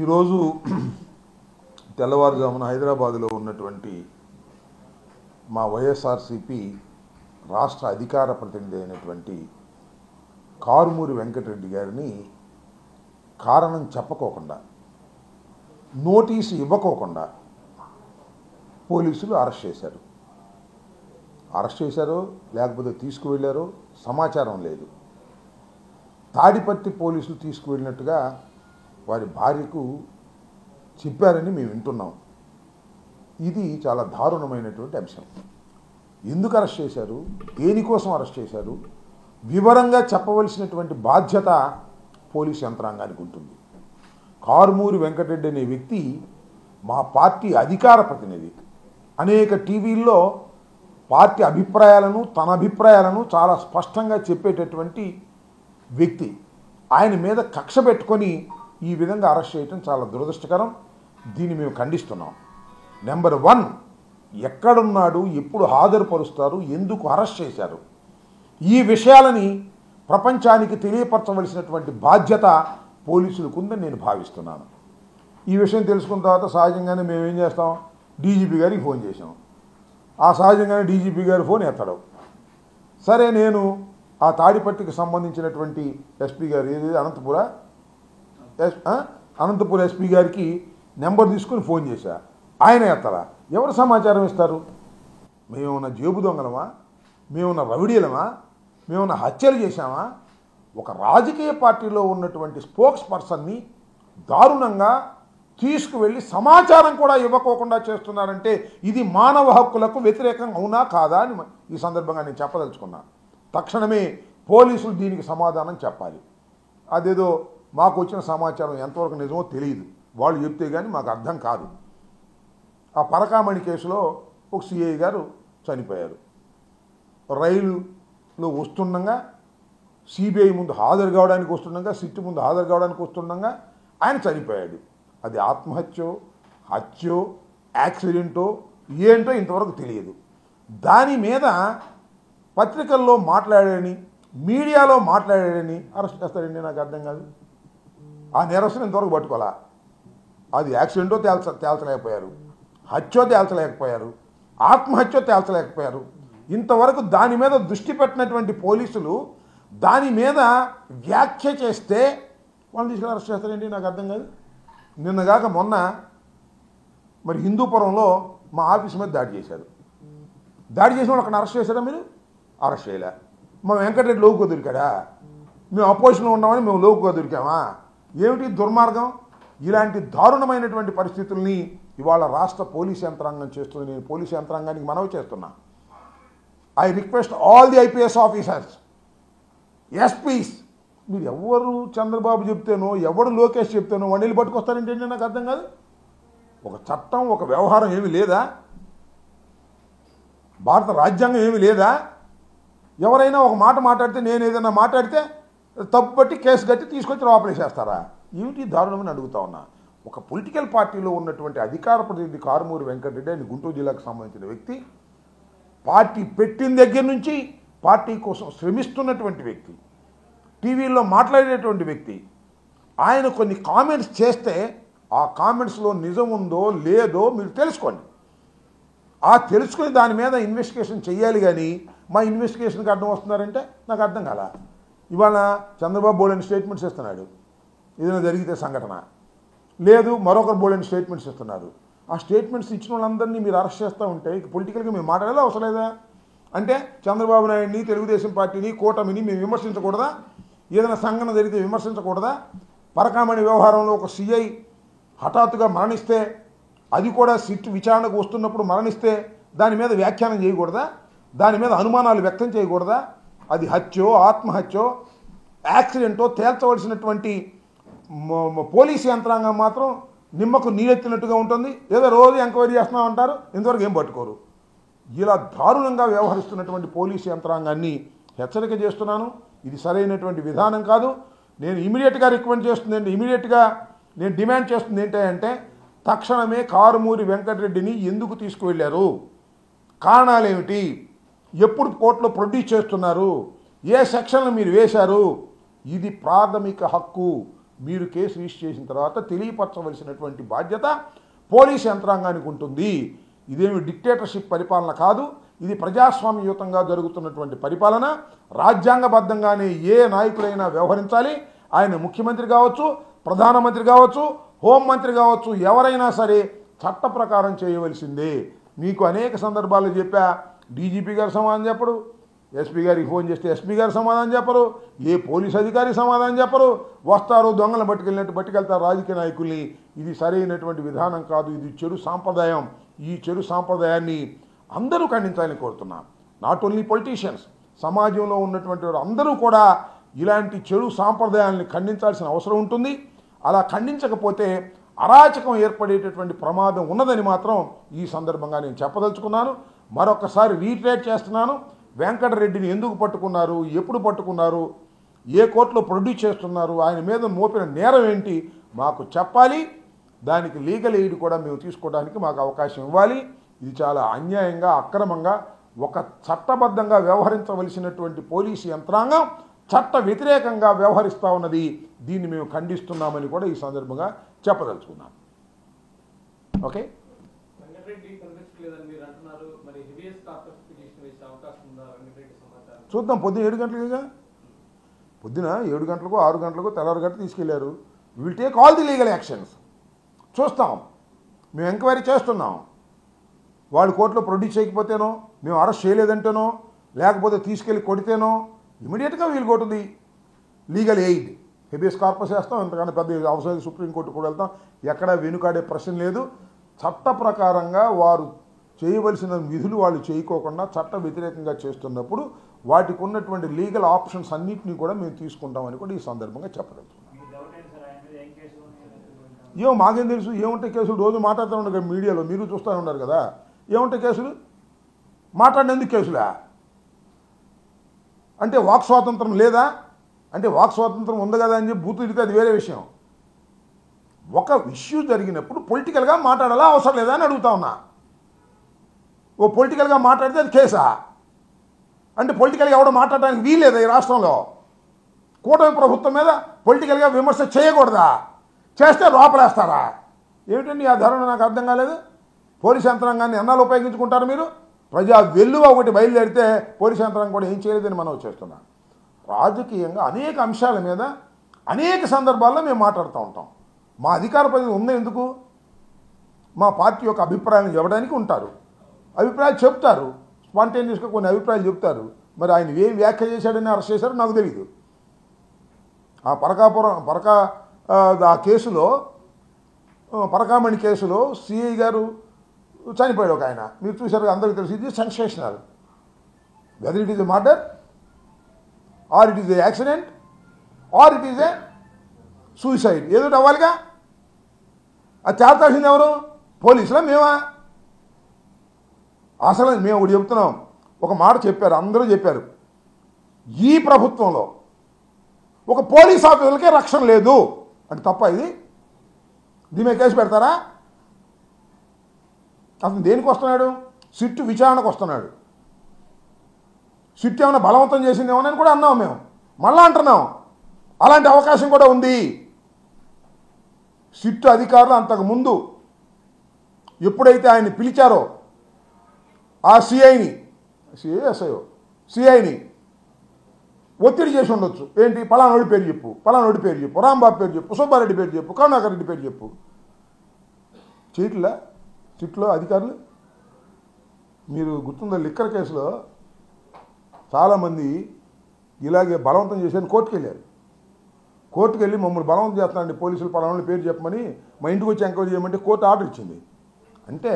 ఈరోజు తెల్లవారుజామున హైదరాబాదులో ఉన్నటువంటి మా వైఎస్ఆర్సీపీ రాష్ట్ర అధికార ప్రతినిధి అయినటువంటి కారుమూరి వెంకటరెడ్డి గారిని కారణం చెప్పకోకుండా, నోటీసు ఇవ్వకోకుండా పోలీసులు అరెస్ట్ చేశారు. అరెస్ట్ చేశారో లేకపోతే తీసుకువెళ్ళారో సమాచారం లేదు. తాడిపత్రి పోలీసులు తీసుకువెళ్ళినట్టుగా వారి భార్యకు చెప్పారని మేము వింటున్నాం. ఇది చాలా దారుణమైనటువంటి అంశం. ఎందుకు అరెస్ట్ చేశారు, దేనికోసం అరెస్ట్ చేశారు, వివరంగా చెప్పవలసినటువంటి బాధ్యత పోలీసు యంత్రాంగానికి ఉంటుంది. కారుమూరి వెంకటరెడ్డి అనే వ్యక్తి మా పార్టీ అధికార ప్రతినిధి. అనేక టీవీల్లో పార్టీ అభిప్రాయాలను, తన అభిప్రాయాలను చాలా స్పష్టంగా చెప్పేటటువంటి వ్యక్తి. ఆయన మీద కక్ష పెట్టుకొని ఈ విధంగా అరెస్ట్ చేయటం చాలా దురదృష్టకరం. దీన్ని మేము ఖండిస్తున్నాం. నెంబర్ 1, ఎక్కడున్నాడు, ఎప్పుడు హాజరుపరుస్తారు, ఎందుకు అరెస్ట్ చేశారు, ఈ విషయాలని ప్రపంచానికి తెలియపరచవలసినటువంటి బాధ్యత పోలీసులకు ఉందని నేను భావిస్తున్నాను. ఈ విషయం తెలుసుకున్న తర్వాత సహజంగానే మేము ఏం చేస్తాం, డీజీపీ గారికి ఫోన్ చేసాం. ఆ సహజంగానే డీజీపీ గారి ఫోన్ ఎత్తడం. సరే, నేను ఆ తాడిపత్రికి సంబంధించినటువంటి ఎస్పీ గారు, ఏది అనంతపురం ఎస్పీ గారికి నెంబర్ తీసుకుని ఫోన్ చేశా. ఆయన ఎత్తరా. ఎవరు సమాచారం ఇస్తారు? మేమేమన్నా జేబు దొంగలమా, మేమన్నా రవిడీలమా, మేమన్నా హత్యలు చేశామా? ఒక రాజకీయ పార్టీలో ఉన్నటువంటి స్పోక్స్ పర్సన్ని దారుణంగా తీసుకువెళ్ళి సమాచారం కూడా ఇవ్వకోకుండా చేస్తున్నారంటే ఇది మానవ హక్కులకు వ్యతిరేకం అవునా కాదా అని ఈ సందర్భంగా నేను చెప్పదలుచుకున్నా. తక్షణమే పోలీసులు దీనికి సమాధానం చెప్పాలి. అదేదో మాకు వచ్చిన సమాచారం ఎంతవరకు నిజమో తెలియదు, వాళ్ళు చెప్తే కానీ మాకు అర్థం కాదు. ఆ పరకామణి కేసులో ఒక సిఐ గారు చనిపోయారు. రైలులో వస్తుండగా, సిబిఐ ముందు హాజరు కావడానికి వస్తుండగా, సిట్ ముందు హాజరు కావడానికి వస్తుండగా ఆయన చనిపోయాడు. అది ఆత్మహత్యో, హత్యో, యాక్సిడెంటో ఏంటో ఇంతవరకు తెలియదు. దాని మీద పత్రికల్లో మాట్లాడాడని, మీడియాలో మాట్లాడాడని అరెస్ట్ చేస్తారండి? నాకు అర్థం కాదు. ఆ నేరస్తుని ఇంతవరకు పట్టుకోవాలా? అది యాక్సిడెంటో తేల్చలేకపోయారు, హత్యో తేల్చలేకపోయారు, ఆత్మహత్యో తేల్చలేకపోయారు. ఇంతవరకు దాని మీద దృష్టి పెట్టినటువంటి పోలీసులు దాని మీద వ్యాఖ్య చేస్తే వాళ్ళని తీసుకుని అరెస్ట్ చేస్తారండి? నాకు అర్థం కాదు. నిన్నగాక మొన్న మరి హిందూపురంలో మా ఆఫీస్ మీద దాడి చేశారు. దాడి చేసిన వాళ్ళు అక్కడ అరెస్ట్ చేశారా? మీరు అరెస్ట్ చేయలే. మా వెంకటరెడ్డి లోకుగా దొరికాడా? మేము అపోజిషన్లో ఉన్నామని మేము లోకుగా దొరికామా? ఏమిటి దుర్మార్గం? ఇలాంటి దారుణమైనటువంటి పరిస్థితుల్ని ఇవాళ రాష్ట్ర పోలీస్ యంత్రాంగం చేస్తుంది. నేను పోలీస్ యంత్రాంగానికి మనవి చేస్తున్నా. I request all the IPS officers, SPs, మీరు ఎవరు చంద్రబాబు చెప్తేనో, ఎవరు లోకేష్ చెప్తేనో వండీలు పట్టుకొస్తారంటే నాకు అర్థం కాదు. ఒక చట్టం, ఒక వ్యవహారం ఏమీ లేదా? భారత రాజ్యాంగం ఏమీ లేదా? ఎవరైనా ఒక మాట మాట్లాడితే, నేను ఏదైనా మాట్లాడితే తప్పు బట్టి కేసు కట్టి తీసుకొచ్చి లోపలేసేస్తారా? ఏమిటి దారుణమని అడుగుతా ఉన్నా. ఒక పొలిటికల్ పార్టీలో ఉన్నటువంటి అధికార ప్రతినిధి కారుమూరి వెంకటరెడ్డి, ఆయన గుంటూరు జిల్లాకు సంబంధించిన వ్యక్తి, పార్టీ పెట్టిన దగ్గర నుంచి పార్టీ కోసం శ్రమిస్తున్నటువంటి వ్యక్తి, టీవీల్లో మాట్లాడేటువంటి వ్యక్తి. ఆయన కొన్ని కామెంట్స్ చేస్తే ఆ కామెంట్స్లో నిజం ఉందో లేదో మీరు తెలుసుకోండి. ఆ తెలుసుకుని దాని మీద ఇన్వెస్టిగేషన్ చేయాలి. కానీ మా ఇన్వెస్టిగేషన్కి అర్థం వస్తున్నారంటే నాకు అర్థం కాల. ఇవాళ చంద్రబాబు బోల్డెన్ స్టేట్మెంట్స్ ఇస్తున్నాడు, ఏదైనా జరిగితే సంఘటన లేదు, మరొకరు బోల్డెన్ స్టేట్మెంట్స్ ఇస్తున్నారు. ఆ స్టేట్మెంట్స్ ఇచ్చిన వాళ్ళందరినీ మీరు అరెస్ట్ చేస్తూ ఉంటే పొలిటికల్గా మేము మాట్లాడాలి అవసరం లేదా? అంటే చంద్రబాబు నాయుడిని, తెలుగుదేశం పార్టీని, కూటమిని మేము విమర్శించకూడదా? ఏదైనా సంఘటన జరిగితే విమర్శించకూడదా? పరకామణి వ్యవహారంలో ఒక సిఐ హఠాత్తుగా మరణిస్తే, అది కూడా సిట్ విచారణకు వస్తున్నప్పుడు మరణిస్తే దాని మీద వ్యాఖ్యానం చేయకూడదా? దాని మీద అనుమానాలు వ్యక్తం చేయకూడదా? అది హత్యో, ఆత్మహత్యో, యాక్సిడెంటో తేల్చవలసినటువంటి పోలీసు యంత్రాంగం మాత్రం నిమ్మకు నీరెత్తినట్టుగా ఉంటుంది. ఏదో రోజు ఎంక్వైరీ చేస్తున్నామంటారు, ఇంతవరకు ఏం పట్టుకోరు. ఇలా దారుణంగా వ్యవహరిస్తున్నటువంటి పోలీసు యంత్రాంగాన్ని హెచ్చరిక చేస్తున్నాను. ఇది సరైనటువంటి విధానం కాదు. నేను ఇమీడియట్గా రికమెండ్ చేస్తుంది, ఇమీడియట్గా నేను డిమాండ్ చేస్తుంది ఏంటంటే, తక్షణమే కారుమూరి వెంకటరెడ్డిని ఎందుకు తీసుకువెళ్ళారు, కారణాలు ఏమిటి, ఎప్పుడు కోర్టులో ప్రొడ్యూస్ చేస్తున్నారు, ఏ సెక్షన్లు మీరు వేశారు, ఇది ప్రాథమిక హక్కు. మీరు కేసు రిజిస్టర్ చేసిన తర్వాత తెలియపరచవలసినటువంటి బాధ్యత పోలీస్ యంత్రాంగానికి ఉంటుంది. ఇదేమి డిక్టేటర్షిప్ పరిపాలన కాదు, ఇది ప్రజాస్వామ్యయుతంగా జరుగుతున్నటువంటి పరిపాలన. రాజ్యాంగబద్ధంగానే ఏ నాయకులైనా వ్యవహరించాలి. ఆయన ముఖ్యమంత్రి కావచ్చు, ప్రధానమంత్రి కావచ్చు, హోంమంత్రి కావచ్చు, ఎవరైనా సరే చట్ట ప్రకారం చేయవలసిందే. మీకు అనేక సందర్భాల్లో చెప్పా, డీజీపీ గారు సమాధానం చెప్పడు, ఎస్పీ గారికి ఫోన్ చేస్తే ఎస్పీ గారు సమాధానం చెప్పరు, ఏ పోలీస్ అధికారి సమాధానం చెప్పరు. వస్తారు దొంగలను పట్టుకెళ్తారు రాజకీయ నాయకుల్ని. ఇది సరైనటువంటి విధానం కాదు, ఇది చెడు సాంప్రదాయం. ఈ చెడు సాంప్రదాయాన్ని అందరూ ఖండించాలని కోరుతున్నాను. నాట్ ఓన్లీ పొలిటీషియన్స్, సమాజంలో ఉన్నటువంటి వారు అందరూ కూడా ఇలాంటి చెడు సాంప్రదాయాన్ని ఖండించాల్సిన అవసరం ఉంటుంది. అలా ఖండించకపోతే అరాచకం ఏర్పడేటటువంటి ప్రమాదం ఉన్నదని మాత్రం ఈ సందర్భంగా నేను చెప్పదలుచుకున్నాను. మరొకసారి రీట్రేట్ చేస్తున్నాను. వెంకటరెడ్డిని ఎందుకు పట్టుకున్నారు, ఎప్పుడు పట్టుకున్నారు, ఏ కోర్టులో ప్రొడ్యూస్ చేస్తున్నారు, ఆయన మీద మోపిన నేరం ఏంటి మాకు చెప్పాలి. దానికి లీగల్ ఎయిడ్ కూడా మేము తీసుకోవడానికి మాకు అవకాశం ఇవ్వాలి. ఇది చాలా అన్యాయంగా, అక్రమంగా, ఒక చట్టబద్ధంగా వ్యవహరించవలసినటువంటి పోలీసు యంత్రాంగం చట్ట వ్యతిరేకంగా వ్యవహరిస్తూ ఉన్నది. దీన్ని మేము ఖండిస్తున్నామని కూడా ఈ సందర్భంగా చెప్పదలుచుకున్నాను. ఓకే, చూద్దాం. పొద్దున 7 గంటలుగా, పొద్దున 7 గంటలకు 6 గంటలకు తెల్లారి గంట తీసుకెళ్లారు. Will take all the legal actions. చూస్తాం, మేము ఎంక్వైరీ చేస్తున్నాం. వాళ్ళు కోర్టులో ప్రొడ్యూస్ చేయకపోతేనో, మేము అరెస్ట్ చేయలేదంటేనో, లేకపోతే తీసుకెళ్ళి కొడితేనో ఇమీడియట్గా వీలు కొట్టుది లీగల్ ఎయిడ్. హెబియస్ కార్పస్ వేస్తాం. ఎంతకన్నా పెద్ద అవసరం సుప్రీంకోర్టు కూడా వెళ్తాం. ఎక్కడా వెనుకాడే ప్రశ్న లేదు. చట్ట ప్రకారంగా వారు చేయవలసిన విధులు వాళ్ళు చేయకోకుండా చట్ట వ్యతిరేకంగా చేస్తున్నప్పుడు వాటికి ఉన్నటువంటి లీగల్ ఆప్షన్స్ అన్నింటినీ కూడా మేము తీసుకుంటామని కూడా ఈ సందర్భంగా చెప్పగలుగుతున్నాం. ఏమో మాకేం తెలుసు, ఏముంటాయి కేసులు? రోజు మాట్లాడుతూ ఉన్నారు కదా మీడియాలో, మీరు చూస్తూ ఉన్నారు కదా. ఏముంటాయి కేసులు? మాట్లాడినందుకు కేసులా? అంటే వాక్ స్వాతంత్రం లేదా? అంటే వాక్ స్వాతంత్రం ఉంది కదా అని చెప్పి బూతు తిడితే అది వేరే విషయం. ఒక ఇష్యూ జరిగినప్పుడు పొలిటికల్గా మాట్లాడాలా అవసరం లేదా అని అడుగుతా ఉన్నా. ఓ పొలిటికల్గా మాట్లాడితే అది కేసా? అంటే పొలిటికల్గా ఎవడో మాట్లాడడానికి వీల్లేదా ఈ రాష్ట్రంలో? కూటమి ప్రభుత్వం మీద పొలిటికల్గా విమర్శ చేయకూడదా? చేస్తే లోపలేస్తారా? ఏమిటండి ఆ ధోరణి? నాకు అర్థం కాలేదు. పోలీస్ యంత్రాంగాన్ని ఎన్నాళ్ళు ఉపయోగించుకుంటారు మీరు? ప్రజా వెల్లువ ఒకటి బయలుదేరితే పోలీస్ యంత్రాంగం కూడా ఏం చేయలేదని మనం చేస్తున్నాం. రాజకీయంగా అనేక అంశాల మీద అనేక సందర్భాల్లో మేము మాట్లాడుతూ ఉంటాం. మా అధికార ప్రజలు ఉంది ఎందుకు? మా పార్టీ యొక్క అభిప్రాయాలు చెప్పడానికి ఉంటారు, అభిప్రాయాలు చెప్తారు, స్పాంటేనియస్గా కొన్ని అభిప్రాయాలు చెప్తారు. మరి ఆయన ఏం వ్యాఖ్య చేశాడని అరెస్ట్ చేశారో నాకు తెలియదు. ఆ కేసులో, పరకామణి కేసులో సిఐ గారు చనిపోయాడు ఒక ఆయన. మీరు చూశారు, అందరికీ తెలుసు. ఇది sensational. Whether it is a murder or it is a accident or it is a suicide, ఏదో అవ్వాలిగా. అది చేస్తాల్సింది ఎవరు? పోలీసులా మేమా? అసలు మేము ఒకటి చెప్తున్నాం. ఒక మాట చెప్పారు, అందరూ చెప్పారు, ఈ ప్రభుత్వంలో ఒక పోలీస్ ఆఫీసర్లకే రక్షణ లేదు అంటే తప్ప ఇది? దీని మీద కేసు పెడతారా? అతను దేనికి వస్తున్నాడు? సిట్టు విచారణకు వస్తున్నాడు. సిట్టు ఏమైనా బలవంతం చేసిందేమోనని కూడా అన్నాం మేము. మళ్ళా అంటున్నాం, అలాంటి అవకాశం కూడా ఉంది. సిట్టు అధికారులు అంతకుముందు ఎప్పుడైతే ఆయన్ని పిలిచారో ఆ సిఐని ఒత్తిడి చేసి ఉండొచ్చు. ఏంటి? పలానోడి పేరు చెప్పు, పలానోడి పేరు చెప్పు, రాంబాబు పేరు చెప్పు, సుబ్బారెడ్డి పేరు చెప్పు, కరుణాకర్ రెడ్డి పేరు చెప్పు. చేయట్లా సిట్లో అధికారులు. మీరు గుర్తుందా, లిక్కర్ కేసులో చాలామంది ఇలాగే బలవంతం చేశారని కోర్టుకు వెళ్ళారు. కోర్టుకు వెళ్ళి మమ్మల్ని బలవంతం చేస్తానండి పోలీసులు, పలానా పేరు చెప్పమని మా ఇంటికి వచ్చి ఎంక్వైరీ చేయమంటే కోర్టు ఆర్డర్ ఇచ్చింది. అంటే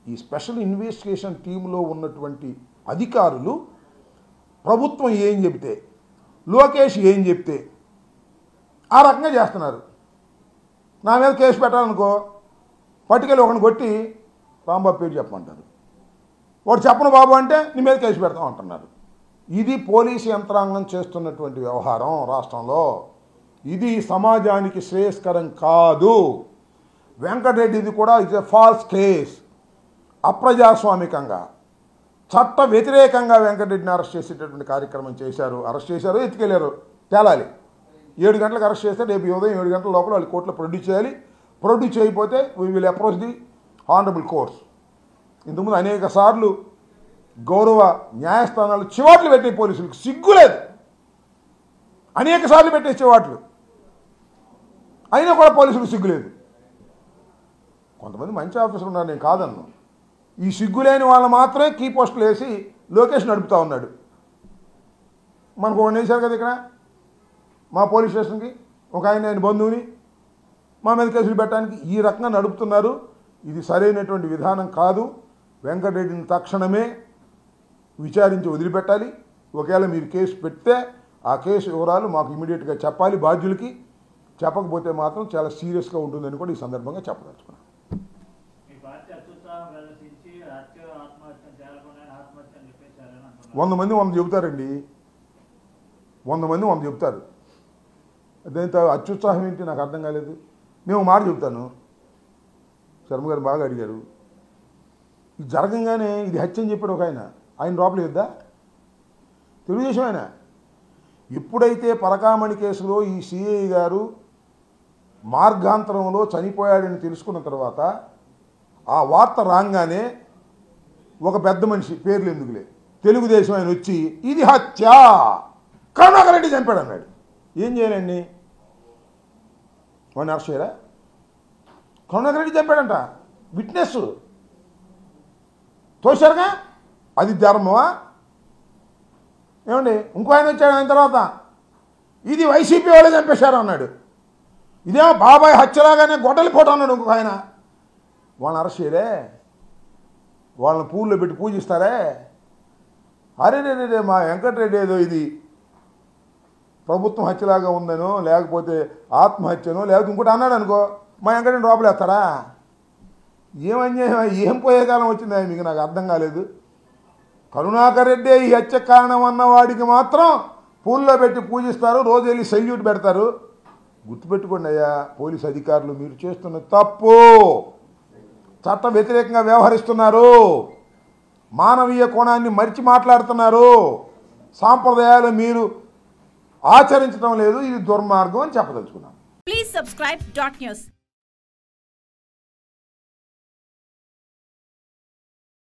ఈ స్పెషల్ ఇన్వెస్టిగేషన్ టీంలో ఉన్నటువంటి అధికారులు ప్రభుత్వం ఏం చెబితే, లోకేష్ ఏం చెప్తే ఆ రకంగా చేస్తున్నారు. నా మీద కేసు పెట్టాలనుకో, పట్టుకెళ్ళి ఒకరిని కొట్టి రాంబాబు పేరు చెప్పమంటారు. వాడు చెప్పను బాబు అంటే నీ మీద కేసు పెడతాం అంటున్నారు. ఇది పోలీసు యంత్రాంగం చేస్తున్నటువంటి వ్యవహారం రాష్ట్రంలో. ఇది సమాజానికి శ్రేయస్కరం కాదు. వెంకటరెడ్డిది కూడా ఇట్స్ ఎ ఫాల్స్ కేస్. అప్రజాస్వామికంగా, చట్ట వ్యతిరేకంగా వెంకటరెడ్డిని అరెస్ట్ చేసేటటువంటి కార్యక్రమం చేశారు. అరెస్ట్ చేశారు, ఎత్తుకెళ్ళారు, తేలాలి. 7 గంటలకు అరెస్ట్ చేస్తే రేపు ఉదయం 7 గంటల లోపల వాళ్ళు కోర్టులో ప్రొడ్యూస్ చేయాలి. ప్రొడ్యూస్ చేయకపోతే we will approach the honourable courts. ఇంతకుముందు అనేక సార్లు గౌరవ న్యాయస్థానాలు చివాట్లు పెట్టే పోలీసులకు సిగ్గులేదు. అనేక సార్లు పెట్టే చివాట్లు అయినా కూడా పోలీసులకు సిగ్గులేదు. కొంతమంది మంచి ఆఫీసర్లు ఉన్నారు, నేను కాదన్ను. ఈ సిగ్గులేని వాళ్ళు మాత్రమే కీ పోస్టులు వేసి లోకేష్ నడుపుతూ ఉన్నాడు. మనకు ఒకటి వేశారు కదా ఇక్కడ మా పోలీస్ స్టేషన్కి ఒక ఆయన బంధువుని మా మీద కేసులు పెట్టడానికి ఈ రకంగా నడుపుతున్నారు. ఇది సరైనటువంటి విధానం కాదు. వెంకటరెడ్డిని తక్షణమే విచారించి వదిలిపెట్టాలి. ఒకవేళ మీరు కేసు పెడితే ఆ కేసు వివరాలు మాకు ఇమీడియట్గా చెప్పాలి బాధ్యులకి. చెప్పకపోతే మాత్రం చాలా సీరియస్గా ఉంటుందని కూడా ఈ సందర్భంగా చెప్పదలుచుకున్నాను. 100 మంది 100 చెబుతారండి. 100 మంది 100 చెబుతారు. అదేంత అత్యుత్సాహం ఏంటి నాకు అర్థం కాలేదు. మేము మాట చెబుతాను. శర్మ గారు బాగా అడిగారు. ఇది జరగంగానే ఇది హత్య అని చెప్పాడు ఒక ఆయన లోపల ఇద్దా తెలుగుదేశం ఆయన. ఎప్పుడైతే పరకామణి కేసులో ఈ సిఐ గారు మార్గాంతరంలో చనిపోయాడని తెలుసుకున్న తర్వాత ఆ వార్త రాగానే ఒక పెద్ద మనిషి, పేర్లు ఎందుకులే, తెలుగుదేశం ఆయన వచ్చి ఇది హత్య, కరుణాకర్ రెడ్డి చంపాడు అన్నాడు. ఏం చేయాలండి? వాడిని అరెస్ట్ చేయరా? కరుణాకర్ రెడ్డి చంపాడంట, విట్నెస్ తోశారుగా. అది ధర్మమా? ఏమండి? ఇంకో ఆయన వచ్చాడు ఆయన తర్వాత, ఇది వైసీపీ వాళ్ళే చంపేశారు అన్నాడు. ఇదేమో బాబాయ్ హత్యలాగానే గొడ్డలిపోటు అన్నాడు ఇంకొక ఆయన. వాళ్ళని అరెస్ట్ చేయరే? వాళ్ళని పూల్లో పెట్టి పూజిస్తారే? అరే మా వెంకటరెడ్డి ఏదో ఇది ప్రభుత్వం హత్యలాగా ఉందనో లేకపోతే ఆత్మహత్యనో లేకపోతే ఇంకోటి అన్నాడు అనుకో, మా వెంకటరెడ్డి లోపలేస్తారా? ఏమన్యాయం, ఏం పోయే కాలం వచ్చిందా మీకు? నాకు అర్థం కాలేదు. కరుణాకర్ రెడ్డి ఈ హత్య కారణం అన్నవాడికి మాత్రం పూల్లో పెట్టి పూజిస్తారు, రోజు వెళ్ళి సెల్యూట్ పెడతారు. గుర్తుపెట్టుకోండి అయ్యా పోలీసు అధికారులు, మీరు చేస్తున్న తప్పు. చట్ట వ్యతిరేకంగా వ్యవహరిస్తున్నారు. మానవీయ కోణాన్ని మరిచి మాట్లాడుతున్నారు. సాంప్రదాయాలు మీరు ఆచరించడం లేదు. ఇది దుర్మార్గం అని చెప్పదలుచుకున్నాను. Please subscribe .news